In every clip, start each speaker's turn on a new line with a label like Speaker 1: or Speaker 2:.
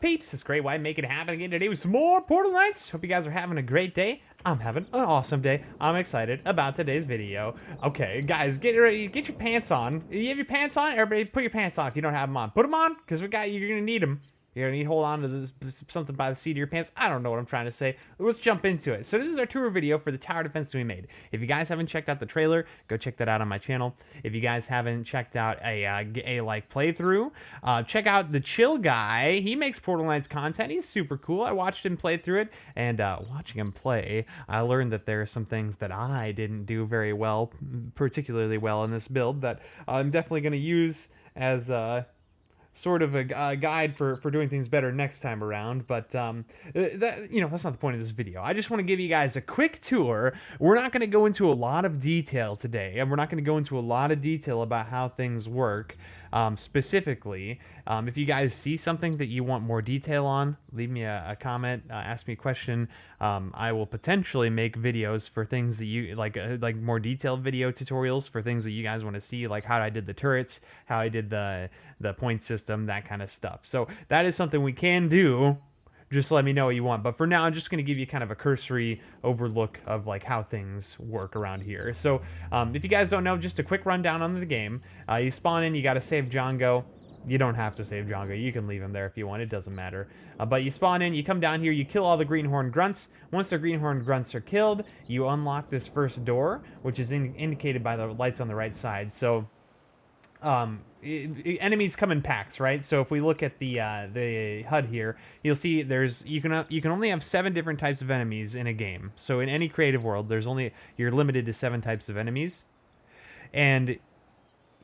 Speaker 1: peeps? It's Great White making it happen again today with some more Portal Knights. Hope you guys are having a great day. I'm having an awesome day. I'm excited about today's video. Okay, guys, get ready. Get your pants on. You have your pants on? Everybody put your pants on if you don't have them on. Put them on, because you're going to need them. You're gonna need to hold on to this, something by the seat of your pants. I don't know what I'm trying to say. Let's jump into it. So this is our tour video for the tower defense we made. If you guys haven't checked out the trailer, go check that out on my channel. If you guys haven't checked out a like playthrough, check out the Chill Guy. He makes Portal Knights content. He's super cool. I watched him play through it, and watching him play, I learned that there are some things that I didn't do very well, particularly well in this build, that I'm definitely gonna use as sort of a guide for doing things better next time around. But that's not the point of this video. I just want to give you guys a quick tour. We're not going to go into a lot of detail today, and we're not going to go into a lot of detail about how things work. Specifically, if you guys see something that you want more detail on, leave me a comment, ask me a question. I will potentially make videos for things that you like more detailed video tutorials for things that you guys want to see, like how I did the turrets, how I did the point system, that kind of stuff. So that is something we can do. Just let me know what you want. But for now, I'm just going to give you kind of a cursory overlook of like how things work around here. So if you guys don't know, just a quick rundown on the game. You spawn in, you got to save Django. You don't have to save Django. You can leave him there if you want. It doesn't matter. But you spawn in, you come down here, you kill all the greenhorn grunts. Once the greenhorn grunts are killed, you unlock this first door, which is indicated by the lights on the right side. So enemies come in packs, right? So if we look at the HUD here, you'll see you can only have 7 different types of enemies in a game. So in any creative world, you're limited to 7 types of enemies, and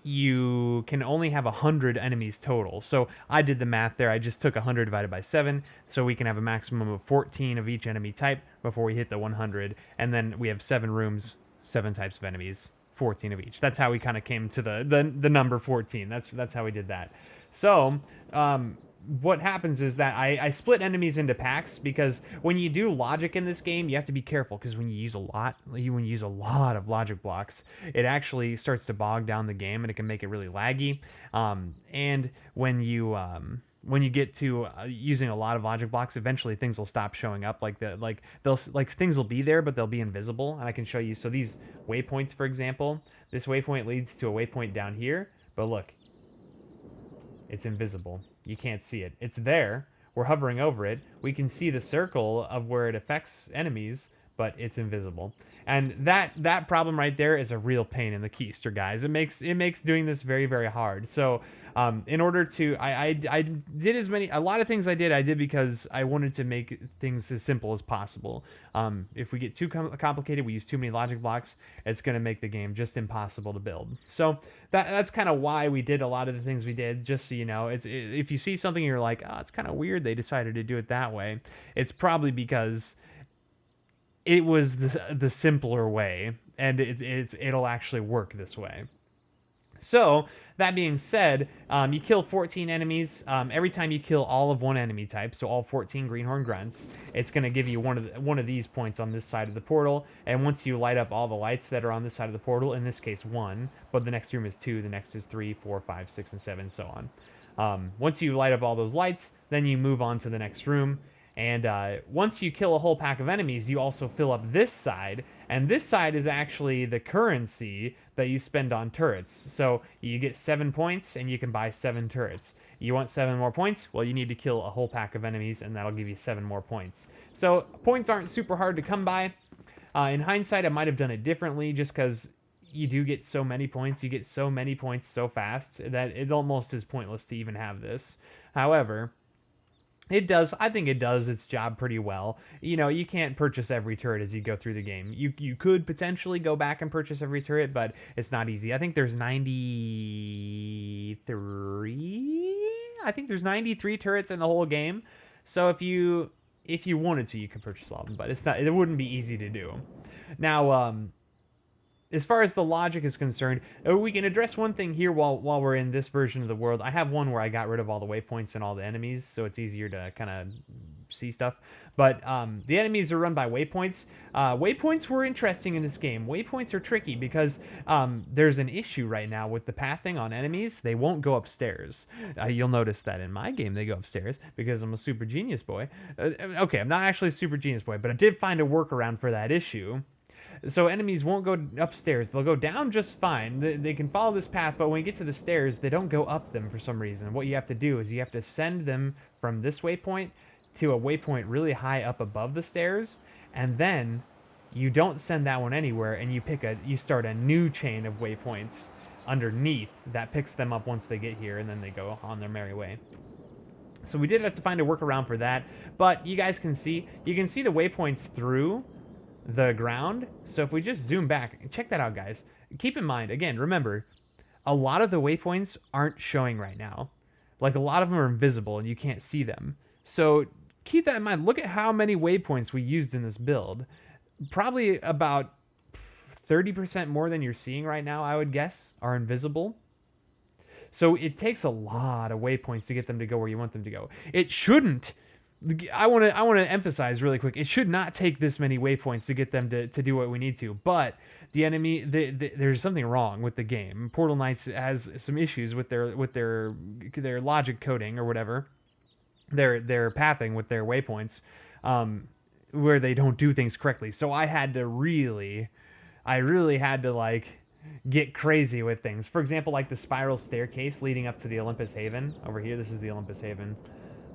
Speaker 1: you can only have 100 enemies total. So I did the math there. I just took 100 divided by 7, so we can have a maximum of 14 of each enemy type before we hit the 100, and then we have 7 rooms, 7 types of enemies. 14 of each. That's how we kind of came to the number 14. That's how we did that. So what happens is that I split enemies into packs, because when you do logic in this game, you have to be careful, because when you use a lot of logic blocks, it actually starts to bog down the game, and it can make it really laggy. And when you get to using a lot of logic blocks, eventually things will stop showing up. Things will be there, but they'll be invisible. And I can show you. So these waypoints, for example, this waypoint leads to a waypoint down here, but look, it's invisible. You can't see it. It's there. We're hovering over it. We can see the circle of where it affects enemies, but it's invisible. And that problem right there is a real pain in the keister, guys. It makes doing this very, very hard. So in order to, I did a lot of things I did because I wanted to make things as simple as possible. If we get too complicated, we use too many logic blocks, it's going to make the game just impossible to build. So that's kind of why we did a lot of the things we did, just so you know. If you see something and you're like, oh, it's kind of weird they decided to do it that way, it's probably because it was the simpler way, and it'll actually work this way. So that being said, you kill 14 enemies. Every time you kill all of one enemy type, so all 14 greenhorn grunts, it's going to give you one of these points on this side of the portal. And once you light up all the lights that are on this side of the portal, in this case 1, but the next room is 2, the next is 3, 4, 5, 6, and 7, and so on. Once you light up all those lights, then you move on to the next room. And once you kill a whole pack of enemies, you also fill up this side, and this side is actually the currency that you spend on turrets. So you get 7 points, and you can buy 7 turrets. You want 7 more points? Well, you need to kill a whole pack of enemies, and that'll give you 7 more points. So points aren't super hard to come by. In hindsight, I might have done it differently, just because you do get so many points. You get so many points so fast that it almost is pointless to even have this. However, I think it does its job pretty well. You know, you can't purchase every turret as you go through the game. You could potentially go back and purchase every turret, but it's not easy. I think there's 93. I think there's 93 turrets in the whole game. So if you wanted to, you could purchase all of them, but it wouldn't be easy to do. Now, as far as the logic is concerned, we can address one thing here while we're in this version of the world. I have one where I got rid of all the waypoints and all the enemies, so it's easier to kind of see stuff. But the enemies are run by waypoints. Waypoints were interesting in this game. Waypoints are tricky because there's an issue right now with the pathing on enemies. They won't go upstairs. You'll notice that in my game they go upstairs because I'm a super genius boy. Okay, I'm not actually a super genius boy, but I did find a workaround for that issue. So enemies won't go upstairs. They'll go down just fine. They can follow this path, but when you get to the stairs, they don't go up them for some reason. What you have to do is you have to send them from this waypoint to a waypoint really high up above the stairs, and then you don't send that one anywhere, and you start a new chain of waypoints underneath that picks them up once they get here, and then they go on their merry way. So we did have to find a workaround for that, but you guys can see the waypoints through the ground. So if we just zoom back, check that out, guys. Keep in mind, again, remember, a lot of the waypoints aren't showing right now. Like, a lot of them are invisible and you can't see them. So keep that in mind. Look at how many waypoints we used in this build. Probably about 30% more than you're seeing right now, I would guess, are invisible. So it takes a lot of waypoints to get them to go where you want them to go. It shouldn't. I want to emphasize really quick. It should not take this many waypoints to get them to do what we need to. But the enemy, there's something wrong with the game. Portal Knights has some issues with their logic coding or whatever. Their pathing with their waypoints, where they don't do things correctly. So I really had to like get crazy with things. For example, like the spiral staircase leading up to the Olympus Haven over here. This is the Olympus Haven.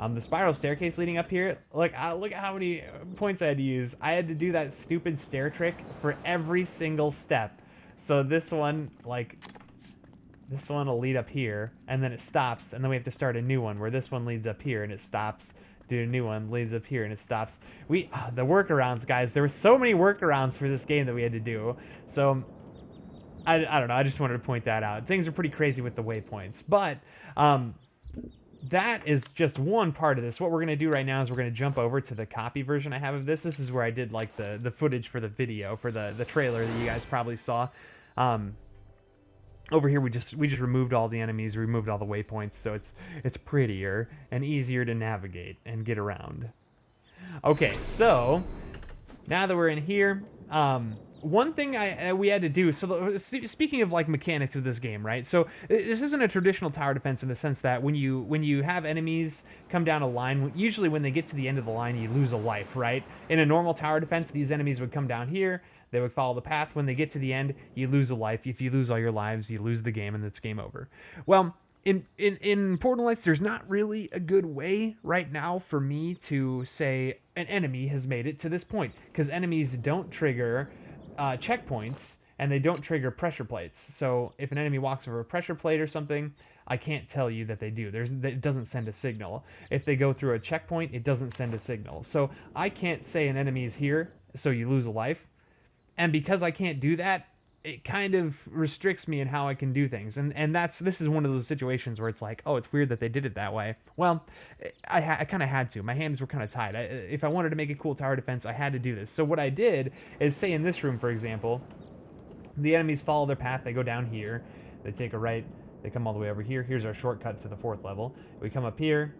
Speaker 1: The spiral staircase leading up here. Look at how many points I had to use. I had to do that stupid stair trick for every single step. So this one will lead up here, and then it stops, and then we have to start a new one where this one leads up here and it stops. Do a new one, leads up here and it stops. The workarounds, guys. There were so many workarounds for this game that we had to do. So I don't know. I just wanted to point that out. Things are pretty crazy with the waypoints, but that is just one part of this. What we're going to do right now is we're going to jump over to the copy version I have of this. This is where I did like the footage for the video, for the trailer that you guys probably saw. Over here we just removed all the enemies, removed all the waypoints, so it's prettier and easier to navigate and get around. Okay, so now that we're in here, one thing we had to do, so speaking of like mechanics of this game, right? So this isn't a traditional tower defense in the sense that when you have enemies come down a line, usually when they get to the end of the line, you lose a life, right? In a normal tower defense, these enemies would come down here, they would follow the path. When they get to the end, you lose a life. If you lose all your lives, you lose the game, and it's game over. Well, in Portal Knights, there's not really a good way right now for me to say an enemy has made it to this point, because enemies don't trigger checkpoints, and they don't trigger pressure plates. So if an enemy walks over a pressure plate or something, I can't tell you that they do. It doesn't send a signal. If they go through a checkpoint, it doesn't send a signal. So I can't say an enemy is here, so you lose a life. And because I can't do that, it kind of restricts me in how I can do things. And this is one of those situations where it's like, oh, it's weird that they did it that way. Well, I kind of had to. My hands were kind of tied. If I wanted to make a cool tower defense, I had to do this. So what I did is, say in this room, for example, the enemies follow their path. They go down here. They take a right. They come all the way over here. Here's our shortcut to the 4th level. We come up here,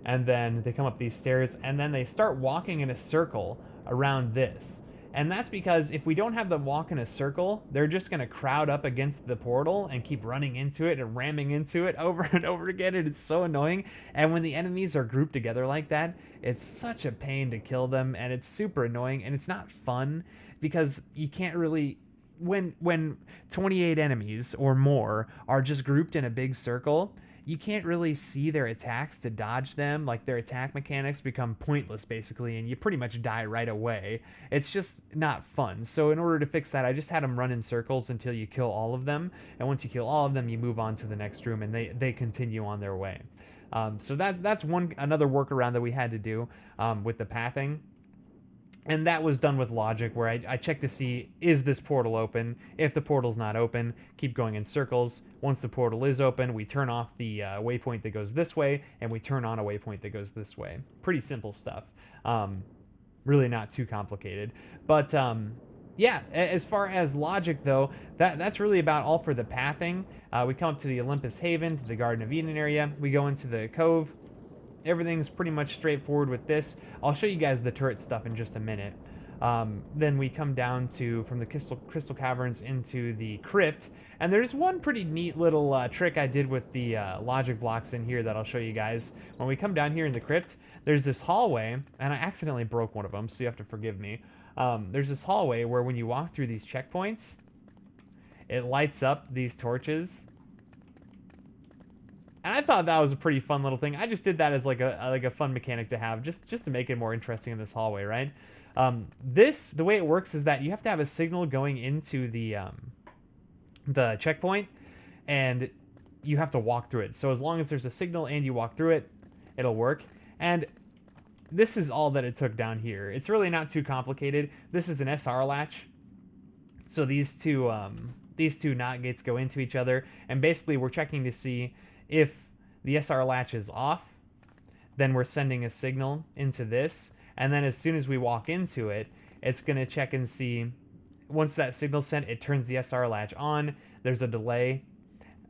Speaker 1: and then they come up these stairs, and then they start walking in a circle around this. And that's because if we don't have them walk in a circle, they're just going to crowd up against the portal and keep running into it and ramming into it over and over again. And it's so annoying. And when the enemies are grouped together like that, it's such a pain to kill them. And it's super annoying. And it's not fun because you can't really... When 28 enemies or more are just grouped in a big circle, you can't really see their attacks to dodge them. Like, their attack mechanics become pointless, basically, and you pretty much die right away. It's just not fun. So in order to fix that, I just had them run in circles until you kill all of them. And once you kill all of them, you move on to the next room, and they continue on their way. So that's another workaround that we had to do with the pathing. And that was done with logic, where I check to see, is this portal open? If the portal's not open, keep going in circles. Once the portal is open, we turn off the waypoint that goes this way, and we turn on a waypoint that goes this way. Pretty simple stuff. Really not too complicated. But yeah, as far as logic, though, that's really about all for the pathing. We come up to the Olympus Haven, to the Garden of Eden area. We go into the cove. everything's pretty much straightforward with this. I'll show you guys the turret stuff in just a minute. Then we come down to from the crystal caverns into the crypt, and there's one pretty neat little trick I did with the logic blocks in here that I'll show you guys. When we come down here in the crypt, there's this hallway, and I accidentally broke one of them, so you have to forgive me. There's this hallway where when you walk through these checkpoints, it lights up these torches. And I thought that was a pretty fun little thing. I just did that as like a fun mechanic to have, just to make it more interesting in this hallway, right? The way it works is that you have to have a signal going into the checkpoint, and you have to walk through it. So as long as there's a signal and you walk through it, it'll work. And this is all that it took down here. It's really not too complicated. This is an SR latch. So these two NOT gates go into each other, and basically we're checking to see if the SR latch is off, then we're sending a signal into this, and then as soon as we walk into it, it's going to check and see, once that signal's sent, it turns the SR latch on. There's a delay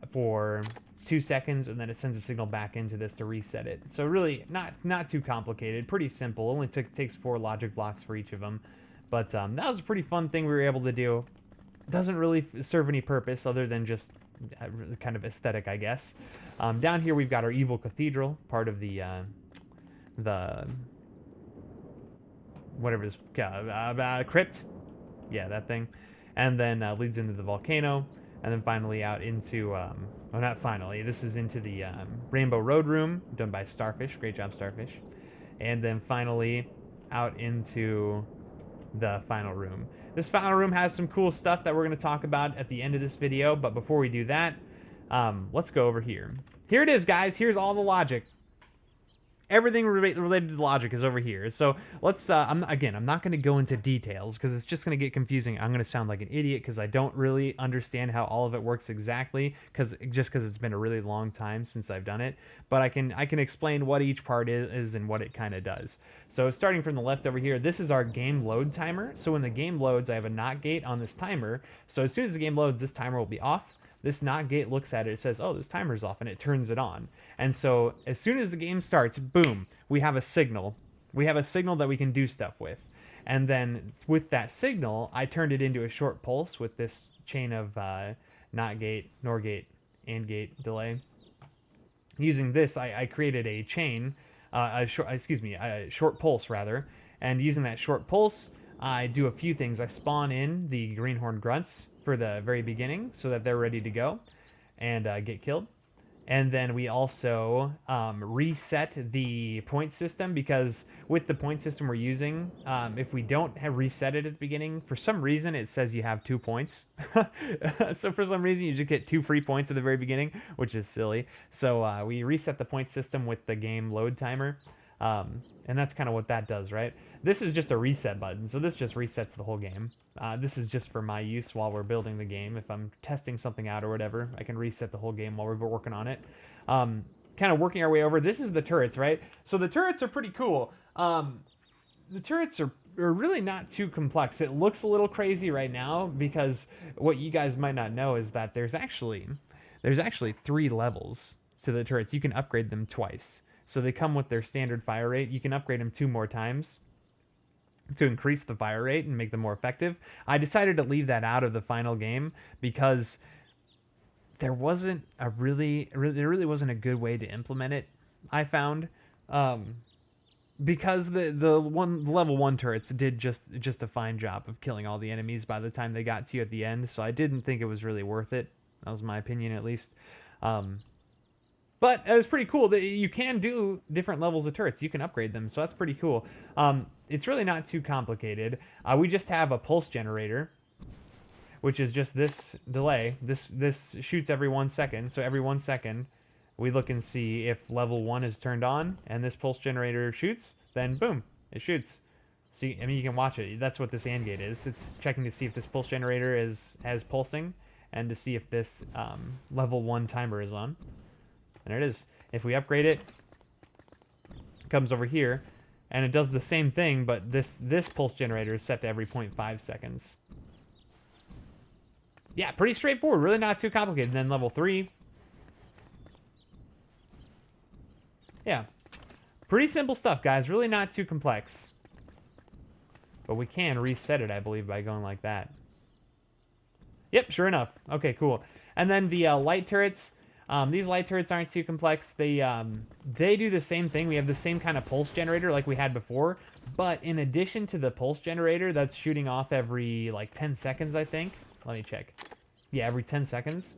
Speaker 1: for 2 seconds, and then it sends a signal back into this to reset it. So really not too complicated, pretty simple. Only takes 4 logic blocks for each of them. But that was a pretty fun thing we were able to do. Doesn't really serve any purpose other than just kind of aesthetic, I guess. Down here we've got our evil cathedral, part of the whatever this crypt, yeah, that thing, and then leads into the volcano, and then finally out into well, not finally, this is into the Rainbow Road room, done by Starfish. Great job, Starfish. And then finally out into the final room. This final room has some cool stuff that we're going to talk about at the end of this video, but before we do that, let's go over here. Here it is, guys. Here's all the logic. Everything related to logic is over here. So let's, I'm not going to go into details because it's just going to get confusing. I'm going to sound like an idiot because I don't really understand how all of it works exactly, because it's been a really long time since I've done it. But I can explain what each part is and what it kind of does. So starting from the left over here, this is our game load timer. So when the game loads, I have a NOT gate on this timer. So as soon as the game loads, this timer will be off. This NOT gate looks at it, it says, oh, this timer's off, and it turns it on. And so as soon as the game starts, boom, we have a signal. We have a signal that we can do stuff with. And then with that signal, I turned it into a short pulse with this chain of NOT gate, NOR gate, AND gate delay. Using this, I created a chain, a short pulse rather. And using that short pulse, I do a few things. I spawn in the greenhorn grunts for the very beginning so that they're ready to go and get killed. And then we also reset the point system, because with the point system we're using, if we don't have reset it at the beginning, for some reason it says you have 2 points. So for some reason you just get 2 free points at the very beginning, which is silly. So we reset the point system with the game load timer. And that's kind of what that does, right? This is just a reset button, so this just resets the whole game. This is just for my use while we're building the game. If I'm testing something out or whatever, I can reset the whole game while we're working on it. Kind of working our way over. This is the turrets, right? So the turrets are pretty cool. The turrets are really not too complex. It looks a little crazy right now because what you guys might not know is that there's actually 3 levels to the turrets. You can upgrade them twice. So they come with their standard fire rate. You can upgrade them 2 more times to increase the fire rate and make them more effective. I decided to leave that out of the final game because there really wasn't a good way to implement it, I found. Because the level 1 turrets did just a fine job of killing all the enemies by the time they got to you at the end, so I didn't think it was really worth it. That was my opinion, at least. But it was pretty cool that you can do different levels of turrets. You can upgrade them, so that's pretty cool. It's really not too complicated. We just have a pulse generator, which is just this delay. This shoots every 1 second. So every 1 second, we look and see if level 1 is turned on, and this pulse generator shoots. Then boom, it shoots. See, I mean, you can watch it. That's what this AND gate is. It's checking to see if this pulse generator has pulsing, and to see if this level 1 timer is on. And there it is. If we upgrade it, it comes over here, and it does the same thing, but this pulse generator is set to every 0.5 seconds. Yeah, pretty straightforward. Really not too complicated. And then level 3. Yeah. Pretty simple stuff, guys. Really not too complex. But we can reset it, I believe, by going like that. Yep, sure enough. Okay, cool. And then the light turrets. These light turrets aren't too complex. They do the same thing. We have the same kind of pulse generator like we had before. But in addition to the pulse generator that's shooting off every, like, 10 seconds, I think. Let me check. Yeah, every 10 seconds.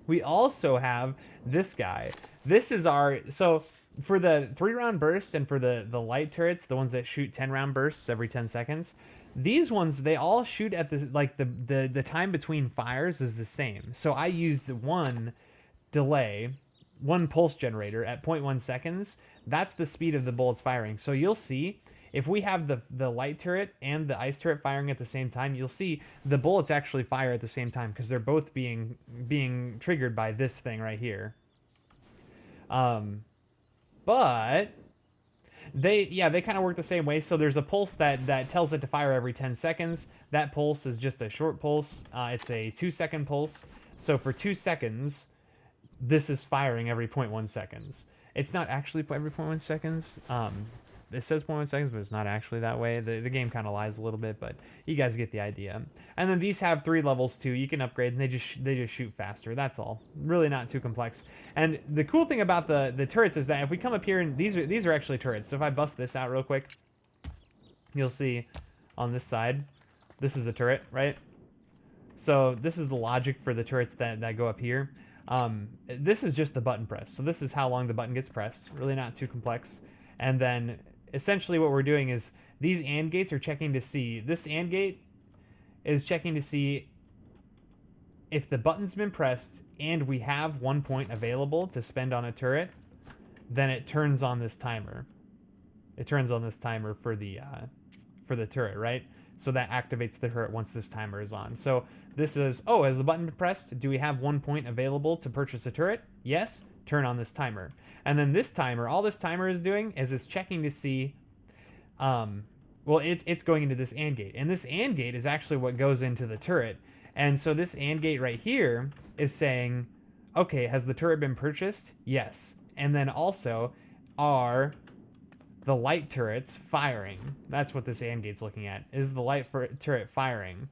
Speaker 1: We also have this guy. This is our... So... For the 3-round burst and for the light turrets, the ones that shoot 10-round bursts every 10 seconds, these ones, they all shoot at the, like, the time between fires is the same. So I used one pulse generator at 0.1 seconds. That's the speed of the bullets firing. So you'll see, if we have the light turret and the ice turret firing at the same time, you'll see the bullets actually fire at the same time because they're both being triggered by this thing right here. But they kind of work the same way. So there's a pulse that tells it to fire every 10 seconds. That pulse is just a short pulse. It's a 2-second pulse. So for 2 seconds, this is firing every 0.1 seconds. It's not actually every 0.1 seconds. It says 0.1 seconds, but it's not actually that way. The game kind of lies a little bit, but you guys get the idea. And then these have 3 levels too. You can upgrade, and they just shoot faster. That's all. Really not too complex. And the cool thing about the turrets is that if we come up here, and these are actually turrets. So if I bust this out real quick, you'll see on this side, this is a turret, right? So this is the logic for the turrets that go up here. This is just the button press. So this is how long the button gets pressed. Really not too complex. And then essentially what we're doing is these AND gates are checking to see, this AND gate is checking to see if the button's been pressed and we have 1 point available to spend on a turret, then it turns on this timer. It turns on this timer for the turret, right? So that activates the turret once this timer is on. So this is, oh, has the button been pressed? Do we have 1 point available to purchase a turret? Yes. Turn on this timer. And then this timer, all this timer is doing is it's checking to see, well, it's going into this AND gate. And this AND gate is actually what goes into the turret. And so this AND gate right here is saying, okay, has the turret been purchased? Yes. And then also, are the light turrets firing? That's what this AND gate's looking at. Is the light turret firing?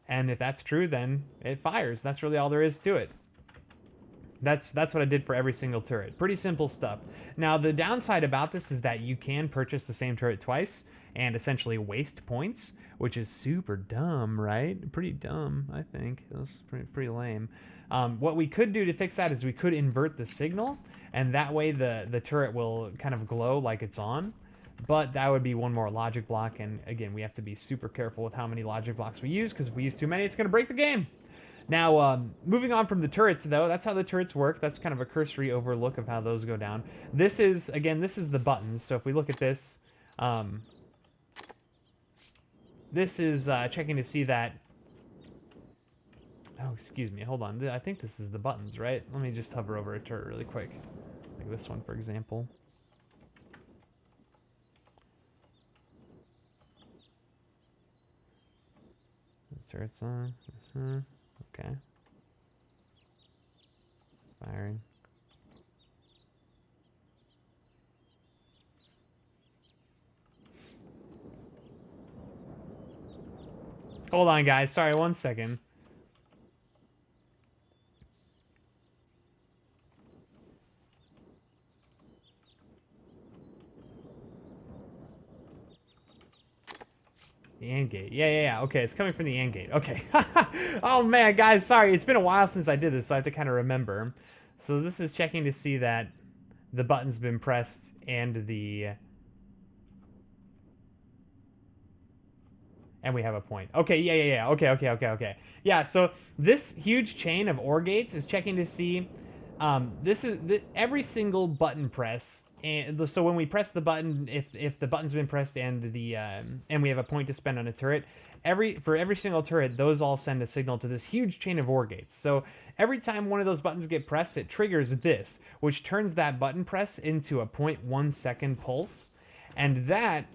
Speaker 1: And if that's true, then it fires. That's really all there is to it. That's what I did for every single turret. Pretty simple stuff. Now, the downside about this is that you can purchase the same turret twice and essentially waste points, which is super dumb, right? Pretty dumb, I think. That's pretty lame. What we could do to fix that is we could invert the signal, and that way the turret will kind of glow like it's on. But that would be one more logic block, and again, we have to be super careful with how many logic blocks we use, because if we use too many, it's going to break the game. Now, moving on from the turrets, though, that's how the turrets work. That's kind of a cursory overlook of how those go down. This is, again, this is the buttons. So if we look at this, this is checking to see that... Oh, excuse me. Hold on. I think this is the buttons, right? Let me just hover over a turret really quick. Like this one, for example. The turret's on. Okay. Firing. Hold on, guys. Sorry, 1 second. The AND gate. Yeah. Okay, it's coming from the AND gate. Okay. Oh, man, guys, sorry. It's been a while since I did this, so I have to kind of remember. So this is checking to see that the button's been pressed and the... And we have a point. Okay, yeah. Okay. Yeah, so this huge chain of OR gates is checking to see... every single button press... And so when we press the button, if the button's been pressed and we have a point to spend on a turret, for every single turret, those all send a signal to this huge chain of OR gates. So every time one of those buttons get pressed, it triggers this, which turns that button press into a 0.1 second pulse, and that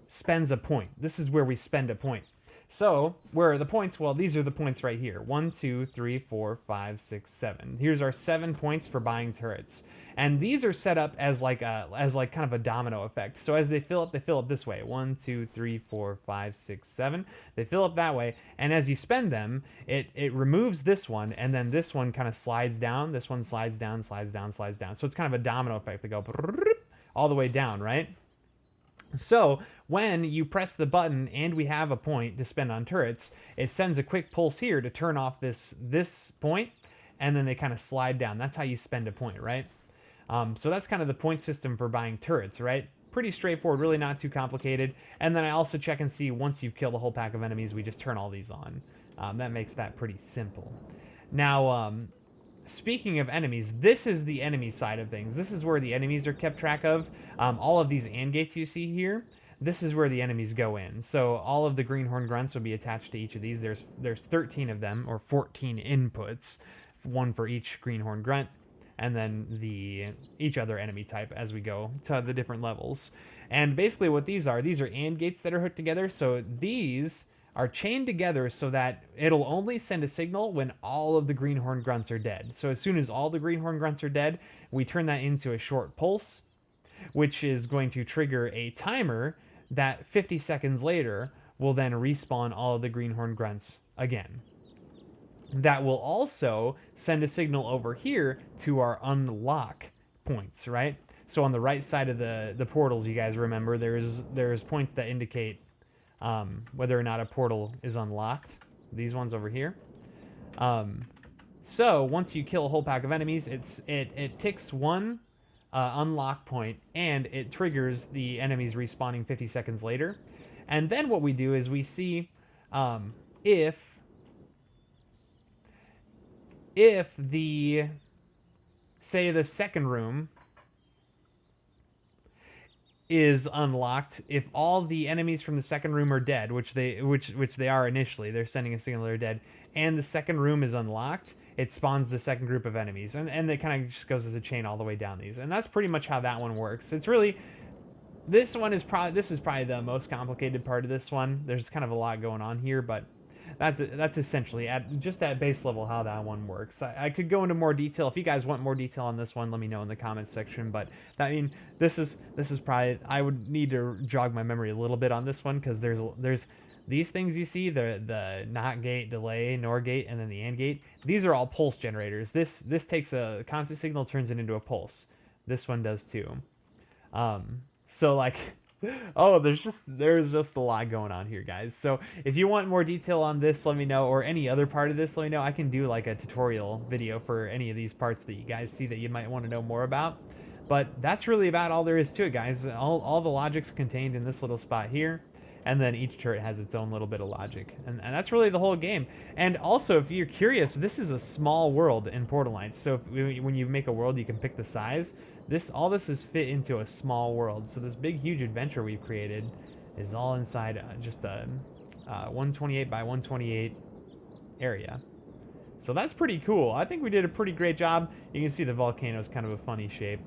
Speaker 1: spends a point. This is where we spend a point. So where are the points? Well, these are the points right here. 1, 2, 3, 4, 5, 6, 7. Here's our 7 points for buying turrets. And these are set up as like kind of a domino effect. So as they fill up this way. 1, 2, 3, 4, 5, 6, 7. They fill up that way. And as you spend them, it removes this one, and then this one kind of slides down. This one slides down, slides down, slides down. So it's kind of a domino effect. They go all the way down, right? So when you press the button and we have a point to spend on turrets, it sends a quick pulse here to turn off this point, and then they kind of slide down. That's how you spend a point, right? So that's kind of the point system for buying turrets, right? Pretty straightforward, really not too complicated. And then I also check and see once you've killed a whole pack of enemies, we just turn all these on. That makes that pretty simple. Now, speaking of enemies, this is the enemy side of things. This is where the enemies are kept track of. All of these AND gates you see here, this is where the enemies go in. So all of the greenhorn grunts will be attached to each of these. There's 13 of them, or 14 inputs, one for each greenhorn grunt, and then each other enemy type as we go to the different levels. And basically what these are AND gates that are hooked together. So these are chained together so that it'll only send a signal when all of the greenhorn grunts are dead. So as soon as all the greenhorn grunts are dead, we turn that into a short pulse, which is going to trigger a timer that 50 seconds later will then respawn all of the greenhorn grunts again. That will also send a signal over here to our unlock points, right? So on the right side of the portals, you guys remember, there's points that indicate whether or not a portal is unlocked. These ones over here. So once you kill a whole pack of enemies, it ticks one unlock point, and it triggers the enemies respawning 50 seconds later. And then what we do is we see if the, say, the second room is unlocked, if all the enemies from the second room are dead, which they are initially, they're sending a signal they're dead, and the second room is unlocked, it spawns the second group of enemies, and it kind of just goes as a chain all the way down these. And that's pretty much how that one works. It's really, this is probably the most complicated part of this one. There's kind of a lot going on here, but that's essentially at base level how that one works. I could go into more detail. If you guys want more detail on this one, let me know in the comments section. But I mean, this is probably, I would need to jog my memory a little bit on this one, because there's these things you see, the NOT gate, delay, NOR gate, and then the AND gate. These are all pulse generators. This takes a constant signal, turns it into a pulse. This one does too. So like, oh, there's just a lot going on here, guys. So if you want more detail on this, let me know, or any other part of this, let me know. I can do like a tutorial video for any of these parts that you guys see that you might want to know more about. But that's really about all there is to it, guys. All the logic's contained in this little spot here, and then each turret has its own little bit of logic, and that's really the whole game. And also, if you're curious, this is a small world in Portal Knights. So when you make a world, you can pick the size. All this is fit into a small world. So this big, huge adventure we've created is all inside just a 128 by 128 area. So that's pretty cool. I think we did a pretty great job. You can see the volcano is kind of a funny shape.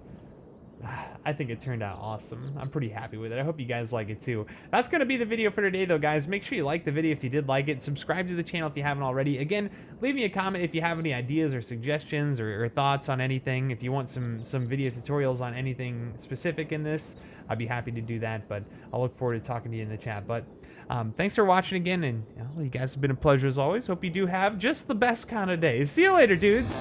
Speaker 1: I think it turned out awesome. I'm pretty happy with it. I hope you guys like it too. That's going to be the video for today though, guys. Make sure you like the video if you did like it. Subscribe to the channel if you haven't already. Again, leave me a comment if you have any ideas or suggestions or thoughts on anything. If you want some video tutorials on anything specific in this, I'd be happy to do that. But I'll look forward to talking to you in the chat. But thanks for watching again. And you guys have been a pleasure as always. Hope you do have just the best kind of day. See you later, dudes.